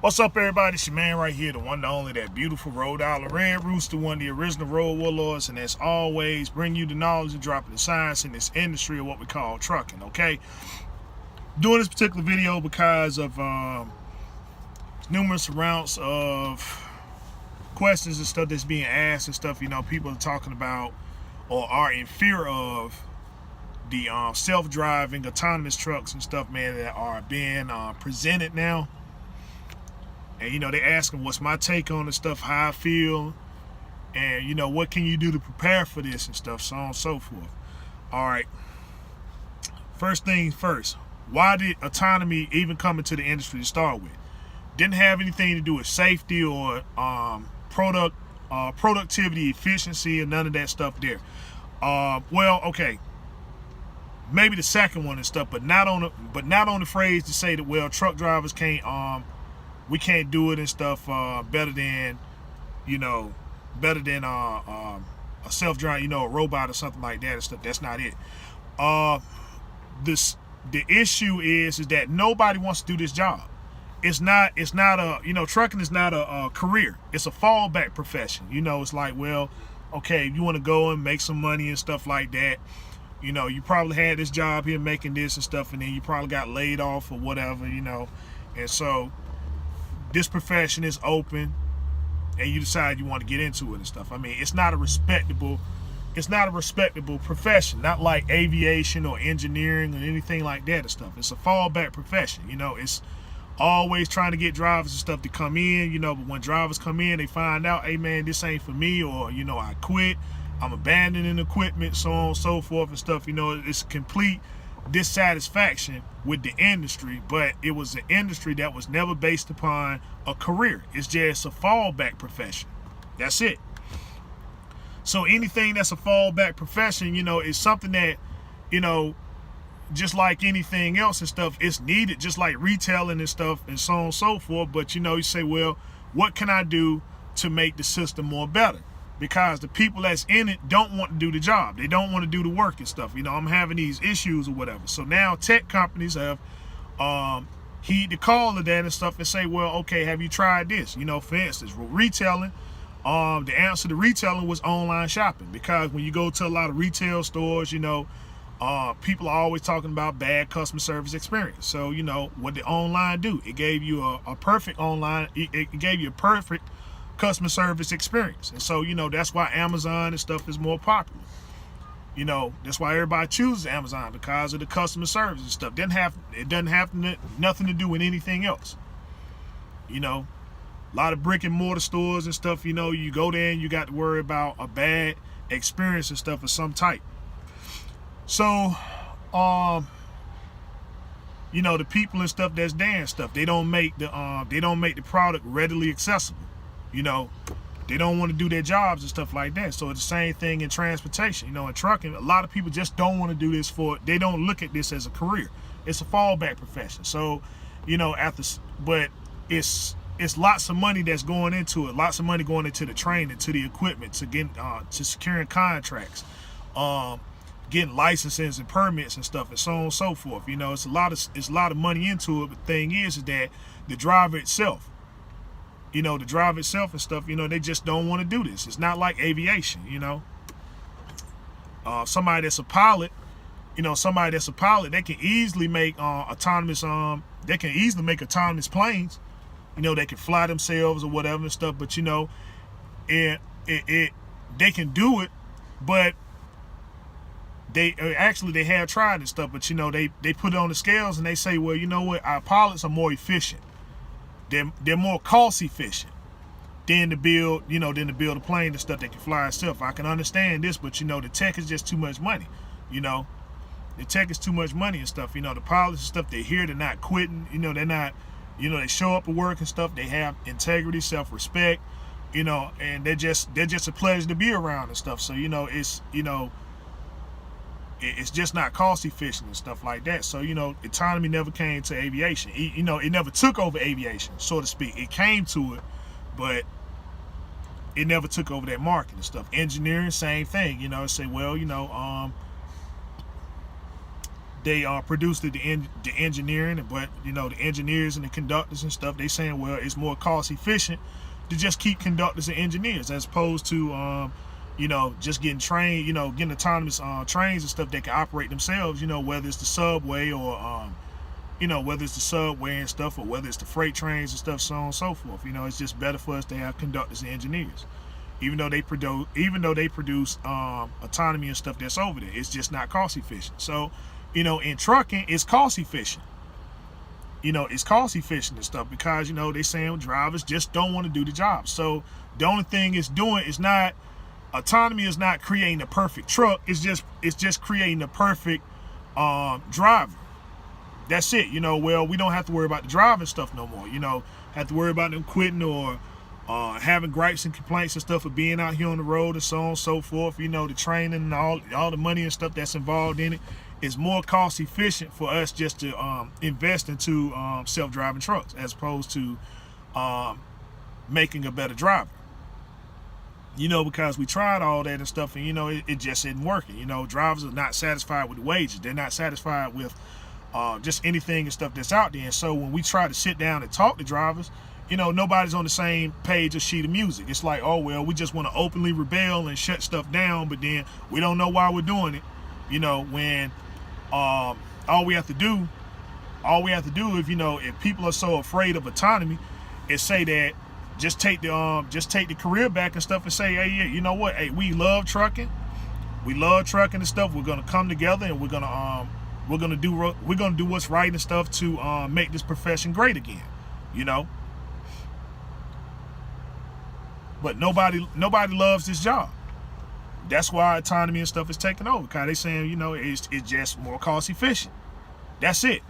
What's up, everybody? It's your man right here, the one and only, that beautiful Rhode Island Red Rooster, one of the original road warlords, and as always, bring you the knowledge and dropping the science in this industry of what we call trucking, okay? Doing this particular video because of numerous rounds of questions and stuff that's being asked and stuff, people are talking about or are in fear of the self-driving autonomous trucks and stuff, man, that are being presented now. And, they asking what's my take on the stuff, how I feel, and, what can you do to prepare for this and stuff, so on and so forth. All right. First things first, why did autonomy even come into the industry to start with? Didn't have anything to do with safety or productivity, efficiency, and none of that stuff there. Well, okay. Maybe the second one and stuff, but not on the phrase to say that, well, truck drivers can't we can't do it and stuff better than a self-driving, a robot or something like that and stuff. That's not it. The issue is that nobody wants to do this job. It's not a, trucking is not a career. It's a fallback profession. It's like, well, okay, if you want to go and make some money and stuff like that, you probably had this job here making this and stuff, and then you probably got laid off or whatever, and so this profession is open and you decide you want to get into it and stuff. I mean, it's not a respectable profession, not like aviation or engineering or anything like that and stuff. It's a fallback profession. It's always trying to get drivers and stuff to come in, but when drivers come in, they find out, hey man, this ain't for me, or, I quit, I'm abandoning equipment, so on and so forth and stuff. It's complete dissatisfaction with the industry, but it was an industry that was never based upon a career. It's just a fallback profession. That's it. So anything that's a fallback profession, is something that, just like anything else and stuff, it's needed, just like retailing and stuff and so on and so forth. But you say, well, what can I do to make the system more better? Because the people that's in it don't want to do the job. They don't want to do the work and stuff. I'm having these issues or whatever. So now tech companies have heed the call of that and stuff and say, well, okay, have you tried this? For instance, retailing, the answer to retailing was online shopping. Because when you go to a lot of retail stores, people are always talking about bad customer service experience. So, what did online do? It gave you a perfect online, it gave you a perfect customer service experience. And so, that's why Amazon and stuff is more popular. That's why everybody chooses Amazon, because of the customer service and stuff. It doesn't have nothing to do with anything else. A lot of brick and mortar stores and stuff, you go there and you got to worry about a bad experience and stuff of some type. So, the people and stuff that's there and stuff, they don't make the product readily accessible. They don't want to do their jobs and stuff like that. So it's the same thing in transportation. In trucking, a lot of people just don't want to do this they don't look at this as a career. It's a fallback profession. So, but it's lots of money that's going into it. Lots of money going into the training, to the equipment, to getting to securing contracts, getting licenses and permits and stuff, and so on and so forth. It's a lot of money into it. But the thing is that the driver itself, and stuff, they just don't want to do this. It's not like aviation, somebody that's a pilot, they can easily make autonomous planes. They can fly themselves or whatever and stuff, but they can do it, but they have tried and stuff, but they put it on the scales and they say, well, you know what, our pilots are more efficient. They're more cost efficient than to build a plane and stuff that can fly itself. I can understand this, but the tech is just too much money. The tech is too much money and stuff. The pilots and stuff, they're here, they're not quitting. They're not, they show up at work and stuff. They have integrity, self-respect, and they're just a pleasure to be around and stuff. So it's just not cost efficient and stuff like that. So, autonomy never came to aviation. It never took over aviation, so to speak. It came to it, but it never took over that market and stuff. Engineering, same thing. Say, well, they produce the engineering, but you know, the engineers and the conductors and stuff, they saying, well, it's more cost efficient to just keep conductors and engineers as opposed to you know, just getting trained, you know, getting autonomous trains and stuff that can operate themselves, you know, whether it's the subway or you know, whether it's the subway and stuff, or whether it's the freight trains and stuff, so on and so forth. You know, it's just better for us to have conductors and engineers, even though they produce autonomy and stuff that's over there. It's just not cost efficient. So, you know, in trucking, it's cost efficient. You know, it's cost efficient and stuff because, you know, they saying drivers just don't want to do the job. So the only thing it's doing is not, autonomy is not creating a perfect truck. It's just creating a perfect driver. That's it. You know, well, we don't have to worry about the driving stuff no more. You know, have to worry about them quitting or having gripes and complaints and stuff of being out here on the road and so on and so forth. You know, the training and all the money and stuff that's involved in it is more cost efficient for us just to invest into self-driving trucks as opposed to making a better driver. You know, because we tried all that and stuff, and you know, it just isn't working. You know, drivers are not satisfied with the wages. They're not satisfied with just anything and stuff that's out there. And so when we try to sit down and talk to drivers, you know, nobody's on the same page or sheet of music. It's like, oh, well, we just want to openly rebel and shut stuff down, but then we don't know why we're doing it. You know, when all we have to do, if, you know, if people are so afraid of autonomy, is say that just take the career back and stuff and say, hey, yeah, you know what? Hey, we love trucking and stuff. We're gonna come together and we're gonna do what's right and stuff to make this profession great again. You know. But nobody loves this job. That's why autonomy and stuff is taking over. Because they saying, you know, it's just more cost efficient. That's it.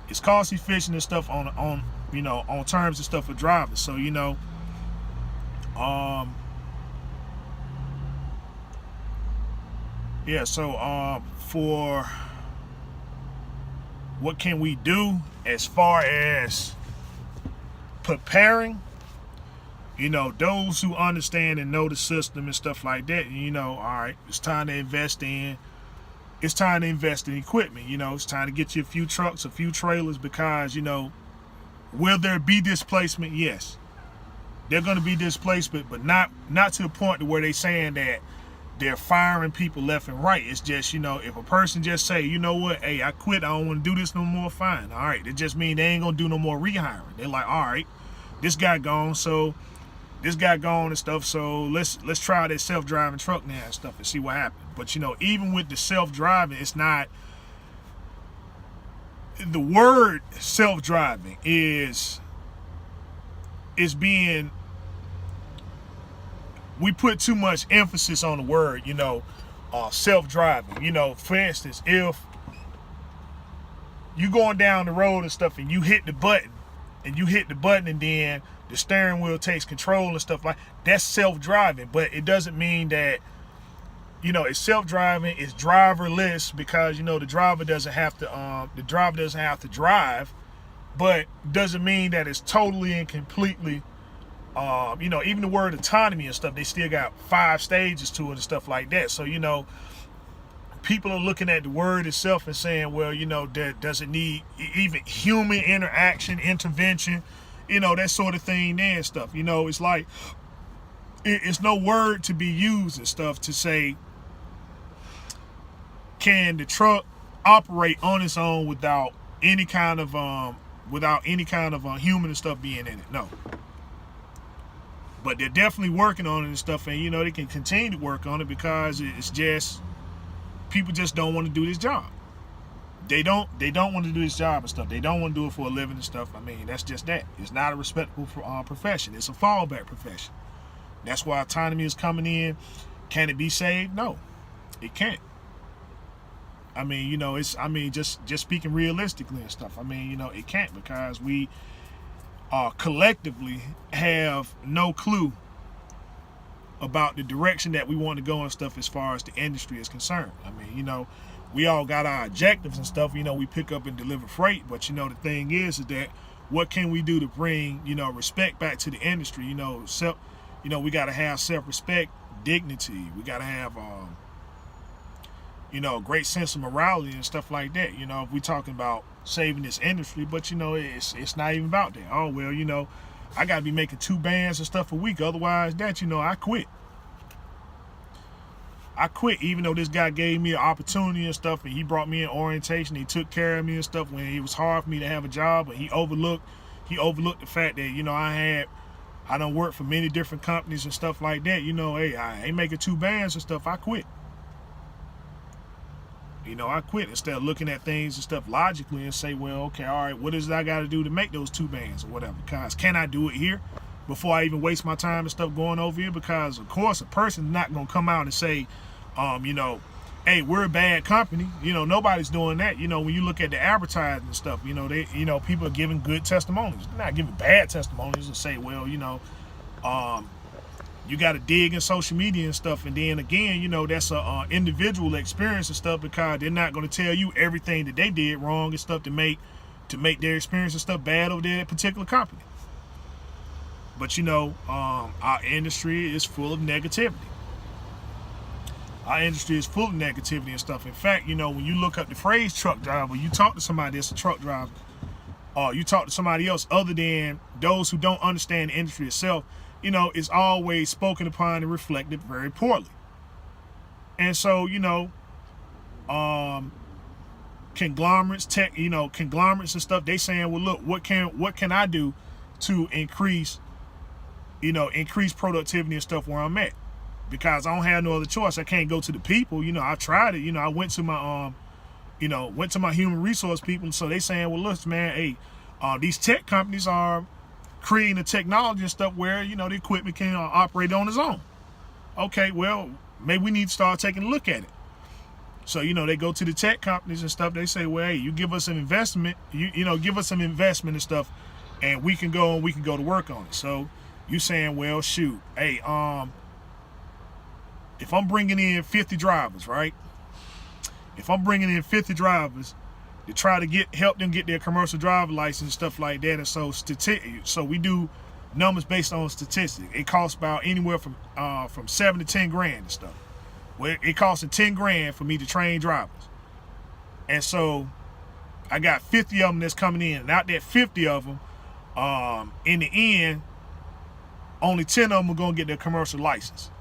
It's cost efficient and stuff on you know, on terms and stuff for drivers. So, you know, yeah, so for what can we do as far as preparing, you know, those who understand and know the system and stuff like that, you know, all right, it's time to invest in equipment. You know, it's time to get you a few trucks, a few trailers, because, you know, will there be displacement? Yes. They're going to be displacement, but not to the point to where they're saying that they're firing people left and right. It's just, you know, if a person just say, you know what, hey, I quit, I don't want to do this no more, fine. All right. It just means they ain't going to do no more rehiring. They're like, all right, this guy gone and stuff, so let's try this self-driving truck now and stuff and see what happens. But, you know, even with the self-driving, it's not, the word self-driving is being, we put too much emphasis on the word, you know, self-driving. You know, for instance, if you going down the road and stuff and you hit the button and then the steering wheel takes control and stuff like that's self-driving. But it doesn't mean that, you know, it's self-driving, it's driverless, because, you know, the driver doesn't have to drive, but doesn't mean that it's totally and completely, you know, even the word autonomy and stuff, they still got 5 stages to it and stuff like that. So, you know, people are looking at the word itself and saying, well, you know, that doesn't need even human interaction, intervention, you know, that sort of thing there and stuff. You know, it's like, it's no word to be used and stuff to say, can the truck operate on its own without any kind of human and stuff being in it? No. But they're definitely working on it and stuff, and, you know, they can continue to work on it because it's just, people just don't want to do this job. They don't want to do this job and stuff. They don't want to do it for a living and stuff. I mean, that's just that. It's not a respectable profession. It's a fallback profession. That's why autonomy is coming in. Can it be saved? No, it can't. I mean, you know, just speaking realistically and stuff. I mean, you know, it can't, because we collectively have no clue about the direction that we want to go and stuff as far as the industry is concerned. I mean, you know, we all got our objectives and stuff. You know, we pick up and deliver freight, but, you know, the thing is that what can we do to bring, you know, respect back to the industry? You know, we got to have self-respect, dignity. We got to have, you know, a great sense of morality and stuff like that. You know, if we talking about saving this industry, but you know, it's not even about that. Oh well, you know, I gotta be making 2 bands and stuff a week, otherwise that, you know, I quit. I quit, even though this guy gave me an opportunity and stuff, and he brought me in orientation. He took care of me and stuff when it was hard for me to have a job, but he overlooked the fact that, you know, I done worked for many different companies and stuff like that. You know, hey, I ain't making 2 bands and stuff. I quit. You know, I quit instead of looking at things and stuff logically and say, well, okay, all right, what is it I got to do to make those 2 bands or whatever? Because can I do it here before I even waste my time and stuff going over here? Because, of course, a person's not going to come out and say, you know, hey, we're a bad company. You know, nobody's doing that. You know, when you look at the advertising and stuff, you know, people are giving good testimonies. They're not giving bad testimonies and say, well, you know, you got to dig in social media and stuff. And then again, you know, that's a individual experience and stuff, because they're not going to tell you everything that they did wrong and stuff to make their experience and stuff bad over there at a particular company. But, you know, our industry is full of negativity. Our industry is full of negativity and stuff. In fact, you know, when you look up the phrase truck driver, you talk to somebody that's a truck driver, or you talk to somebody else other than those who don't understand the industry itself, you know, it's always spoken upon and reflected very poorly. And so, you know, conglomerates and stuff, they saying, well, look, what can I do to increase productivity and stuff where I'm at? Because I don't have no other choice. I can't go to the people. You know, I tried it. You know, I went to my human resource people. So they saying, well, look, man, hey, these tech companies are creating the technology and stuff where, you know, the equipment can operate on its own. Okay, well, maybe we need to start taking a look at it. So, you know, they go to the tech companies and stuff. They say, well, hey, you give us some investment. You know, give us some investment and stuff, and we can go to work on it. So you saying, well, shoot, hey, if I'm bringing in 50 drivers, right? If I'm bringing in 50 drivers to try to help them get their commercial driver license and stuff like that, and so we do numbers based on statistics. It costs about anywhere from 7 to 10 grand and stuff. Well, it costs 10 grand for me to train drivers, and so I got 50 of them that's coming in, and out that 50 of them, in the end, only 10 of them are gonna get their commercial license.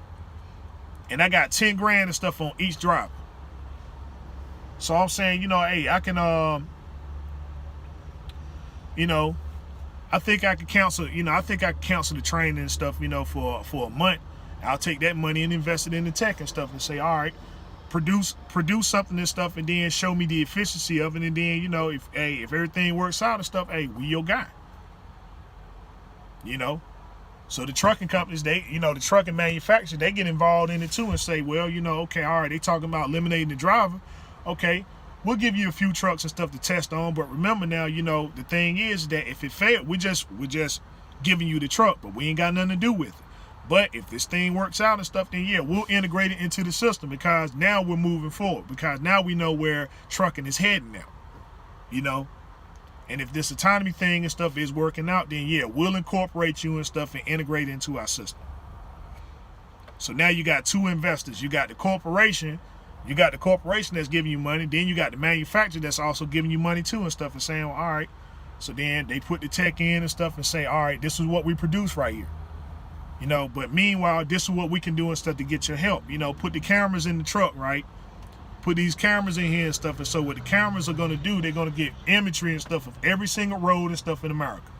And I got 10 grand and stuff on each driver. So I'm saying, you know, hey, I can, you know, I think I could cancel the training and stuff, you know, for a month. I'll take that money and invest it in the tech and stuff and say, all right, produce something and stuff, and then show me the efficiency of it. And then, you know, if everything works out and stuff, hey, we your guy. You know? So the trucking companies, the trucking manufacturers, they get involved in it too and say, well, you know, okay, all right, they talking about eliminating the driver. Okay, we'll give you a few trucks and stuff to test on. But remember now, you know, the thing is that if it failed, we're just giving you the truck, but we ain't got nothing to do with it. But if this thing works out and stuff, then yeah, we'll integrate it into the system, because now we're moving forward, because now we know where trucking is heading now, you know. And if this autonomy thing and stuff is working out, then yeah, we'll incorporate you and stuff and integrate it into our system. So now you got 2 investors. You got the corporation that's giving you money. Then you got the manufacturer that's also giving you money too and stuff, and saying, well, all right. So then they put the tech in and stuff and say, all right, this is what we produce right here. You know, but meanwhile, this is what we can do and stuff to get your help. You know, put the cameras in the truck, right? Put these cameras in here and stuff, and so what the cameras are going to do, they're going to get imagery and stuff of every single road and stuff in America.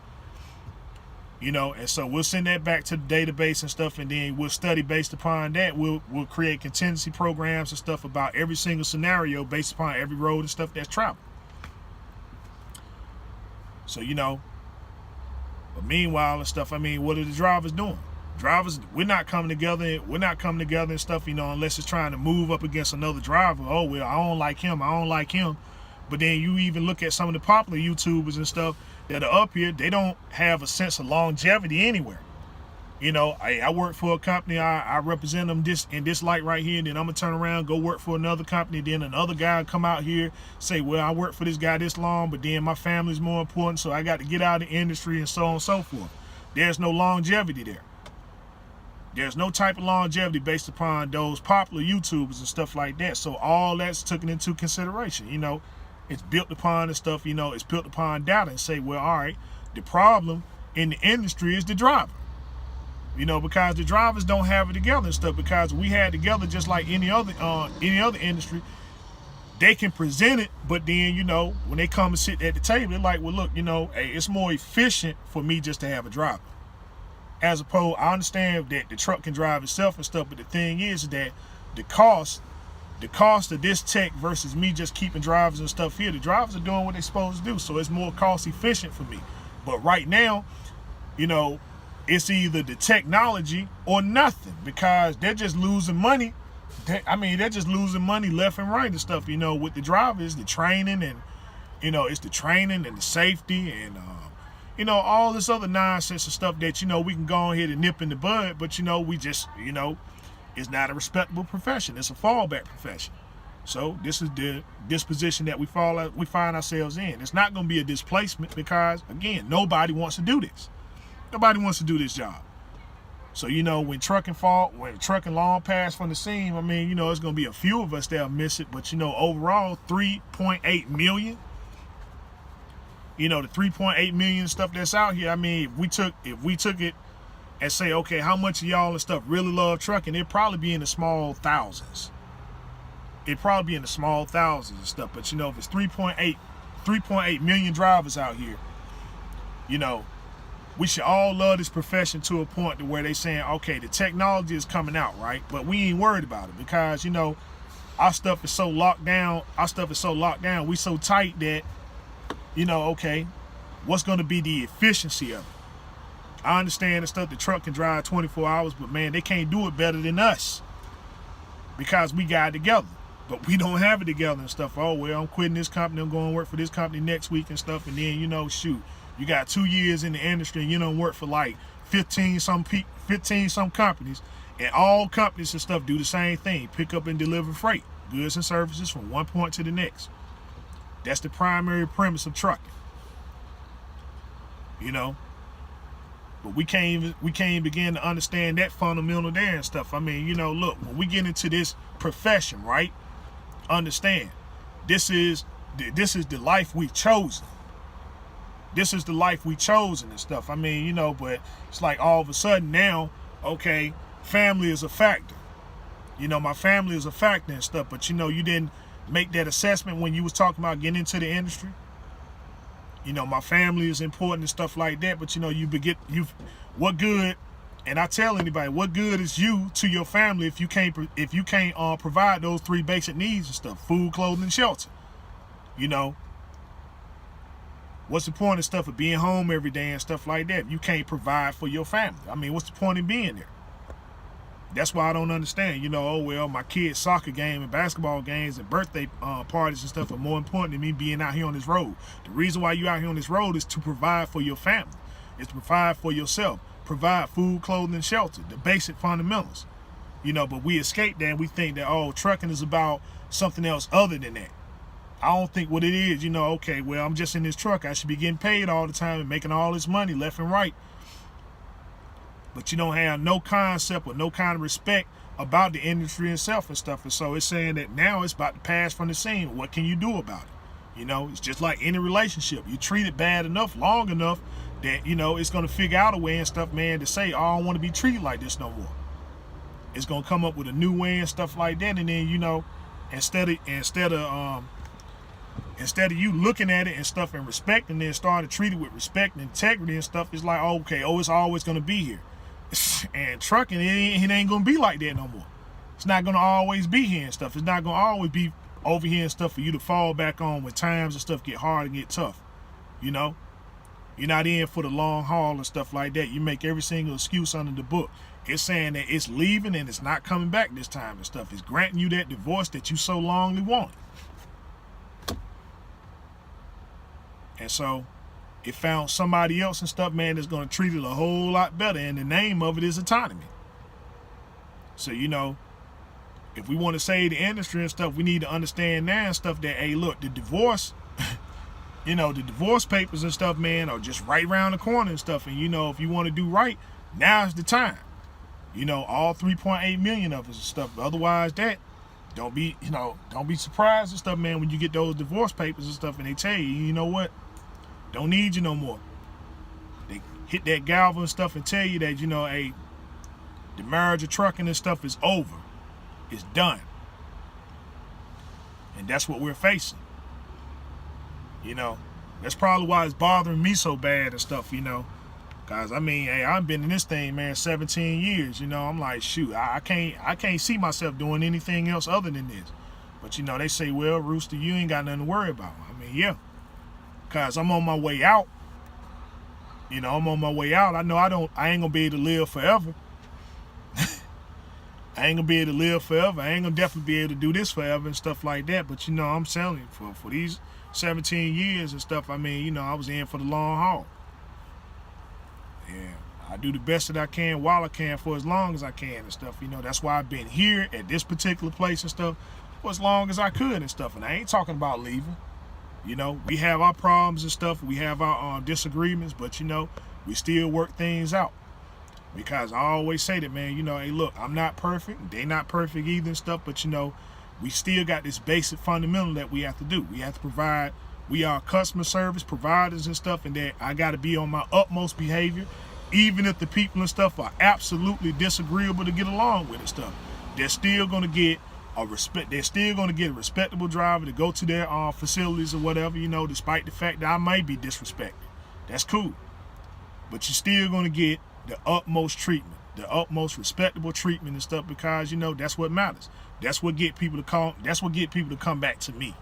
You know, and so we'll send that back to the database and stuff, and then we'll study based upon that. We'll create contingency programs and stuff about every single scenario based upon every road and stuff that's traveled. So, you know, but meanwhile and stuff, I mean, what are the drivers doing? Drivers, we're not coming together and stuff, you know, unless it's trying to move up against another driver. Oh, well, I don't like him. But then you even look at some of the popular YouTubers and stuff that are up here, they don't have a sense of longevity anywhere. You know, I work for a company, I represent them in this light right here, and then I'm going to turn around, go work for another company, then another guy will come out here, say, well, I work for this guy this long, but then my family's more important, so I got to get out of the industry and so on and so forth. There's no longevity there. There's no type of longevity based upon those popular YouTubers and stuff like that. So all that's taken into consideration. You know, it's built upon the stuff, you know, it's built upon data and say, well, all right, the problem in the industry is the driver. You know, because the drivers don't have it together and stuff. Because we had together just like any other industry, they can present it, but then, you know, when they come and sit at the table, they're like, well, look, you know, hey, it's more efficient for me just to have a driver. As opposed, I understand that the truck can drive itself and stuff, but the thing is that the cost of this tech versus me just keeping drivers and stuff here, the drivers are doing what they're supposed to do, so it's more cost efficient for me. But right now, you know, it's either the technology or nothing, because they're just losing money. They're just losing money left and right and stuff, you know, with the drivers, the training, and, you know, it's the training and the safety and, you know, all this other nonsense and stuff that, you know, we can go ahead and nip in the bud, but, you know, we just, you know, it's not a respectable profession. It's a fallback profession. So this is the disposition that we find ourselves in. It's not going to be a displacement because, again, nobody wants to do this. Nobody wants to do this job. So, you know, when trucking long pass from the scene, I mean, you know, it's going to be a few of us that'll miss it. But, you know, overall, 3.8 million. You know, the 3.8 million stuff that's out here. I mean, if we took it and say, okay, how much of y'all and stuff really love trucking, it'd probably be in the small thousands. It'd probably be in the small thousands and stuff. But, you know, if it's 3.8 million drivers out here, you know, we should all love this profession to a point to where they saying, okay, the technology is coming out, right? But we ain't worried about it because, you know, our stuff is so locked down. We so tight that, you know, okay, what's going to be the efficiency of it? I understand the stuff the truck can drive 24 hours, but man, they can't do it better than us because we got it together. But we don't have it together and stuff. Oh, well, I'm quitting this company. I'm going to work for this company next week and stuff. And then, you know, shoot, you got 2 years in the industry and you don't work for like 15 some companies, and all companies and stuff do the same thing: pick up and deliver freight, goods and services from one point to the next. That's the primary premise of trucking. You know, but we can't begin to understand that fundamental there and stuff. I mean, you know, look, when we get into this profession, right? Understand, this is the life we've chosen. This is the life we chosen and stuff. I mean, you know, but it's like all of a sudden now, okay, family is a factor. You know, my family is a factor and stuff, but, you know, you didn't make that assessment when you was talking about getting into the industry. You know, my family is important and stuff like that, but, you know, what good, and I tell anybody, what good is you to your family if you can't provide those 3 basic needs and stuff: food, clothing, and shelter. You know, what's the point of stuff of being home every day and stuff like that if you can't provide for your family? I mean, what's the point in being there? That's why I don't understand. You know, oh, well, my kids' soccer game and basketball games and birthday parties and stuff are more important than me being out here on this road. The reason why you out here on this road is to provide for your family. It's to provide for yourself. Provide food, clothing, and shelter. The basic fundamentals. You know, but we escape that and we think that, oh, trucking is about something else other than that. I don't think what it is, you know, okay, well, I'm just in this truck. I should be getting paid all the time and making all this money left and right. But you don't have no concept or no kind of respect about the industry itself and stuff. And so it's saying that now it's about to pass from the scene. What can you do about it? You know, it's just like any relationship. You treat it bad enough, long enough, that, you know, it's going to figure out a way and stuff, man, to say, oh, I don't want to be treated like this no more. It's going to come up with a new way and stuff like that. And then, you know, instead of you looking at it and stuff and respecting it and starting to treat it with respect and integrity and stuff, it's like, okay, oh, it's always going to be here. And trucking, it ain't going to be like that no more. It's not going to always be here and stuff. It's not going to always be over here and stuff for you to fall back on when times and stuff get hard and get tough. You know, you're not in for the long haul and stuff like that. You make every single excuse under the book. It's saying that it's leaving and it's not coming back this time and stuff. It's granting you that divorce that you so longly wanted. And so it found somebody else and stuff, man, that's going to treat it a whole lot better. And the name of it is autonomy. So, you know, if we want to save the industry and stuff, we need to understand now and stuff that, hey, look, the divorce, you know, the divorce papers and stuff, man, are just right around the corner and stuff. And, you know, if you want to do right, now's the time. You know, all 3.8 million of us and stuff. But otherwise, don't be surprised and stuff, man, when you get those divorce papers and stuff, and they tell you, you know what, don't need you no more. They hit that gavel and stuff and tell you that, you know, hey, the marriage of trucking and stuff is over. It's done. And that's what we're facing. You know, that's probably why it's bothering me so bad and stuff, you know. Cause I mean, hey, I've been in this thing, man, 17 years. You know, I'm like, shoot, I can't see myself doing anything else other than this. But you know, they say, well, Rooster, you ain't got nothing to worry about. I mean, yeah, cause I'm on my way out. You know, I'm on my way out. I know I ain't gonna be able to live forever. I ain't gonna be able to live forever. I ain't gonna definitely be able to do this forever and stuff like that. But you know, I'm telling you, for these 17 years and stuff, I mean, you know, I was in for the long haul. Yeah, I do the best that I can while I can for as long as I can and stuff. You know, that's why I've been here at this particular place and stuff for as long as I could and stuff. And I ain't talking about leaving. You know, we have our problems and stuff. We have our disagreements, but you know, we still work things out. Because I always say that, man, you know, hey, look, I'm not perfect. They not perfect either and stuff, but you know, we still got this basic fundamental that we have to do. We have to provide. We are customer service providers and stuff, and that I got to be on my utmost behavior, even if the people and stuff are absolutely disagreeable to get along with and stuff. They're still going to get a respect. They're still going to get a respectable driver to go to their facilities or whatever, you know, despite the fact that I might be disrespected. That's cool. But you're still going to get the utmost treatment, the utmost respectable treatment and stuff, because you know that's what matters. That's what get people to come. That's what get people to come back to me.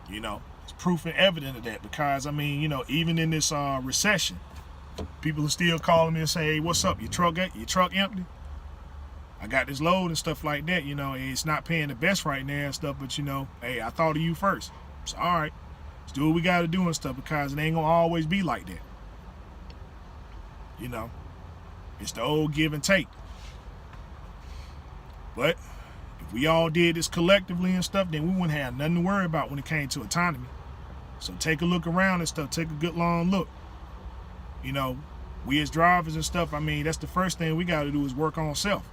You know, it's proof and evidence of that, because I mean, you know, even in this recession, people are still calling me and say, "Hey, what's up? Your truck empty? I got this load and stuff like that." You know, it's not paying the best right now and stuff, but you know, hey, I thought of you first. So all right, let's do what we got to do and stuff, because it ain't gonna always be like that. You know, it's the old give and take. But if we all did this collectively and stuff, then we wouldn't have nothing to worry about when it came to autonomy. So take a look around and stuff. Take a good long look. You know, we as drivers and stuff, I mean, that's the first thing we got to do is work on self.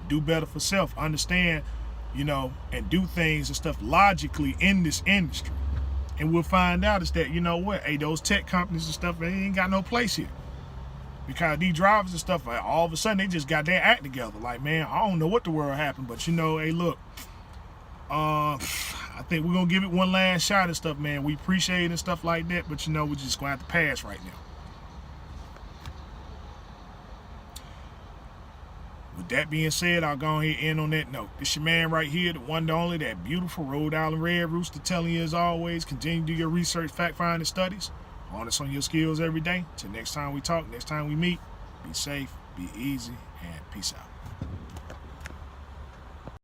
Do better for self. Understand, you know, and do things and stuff logically in this industry. And we'll find out is that, you know what, hey, those tech companies and stuff, they ain't got no place here. Because these drivers and stuff, like, all of a sudden, they just got their act together. Like, man, I don't know what the world happened, but, you know, hey, look, I think we're going to give it one last shot and stuff, man. We appreciate it and stuff like that, but, you know, we're just going to have to pass right now. With that being said, I'll go ahead and end on that note. This your man right here, the one, the only, that beautiful Rhode Island Red Rooster, telling you as always, continue to do your research, fact-finding studies. Honest on your skills every day. Till next time we talk, next time we meet, be safe, be easy, and peace out.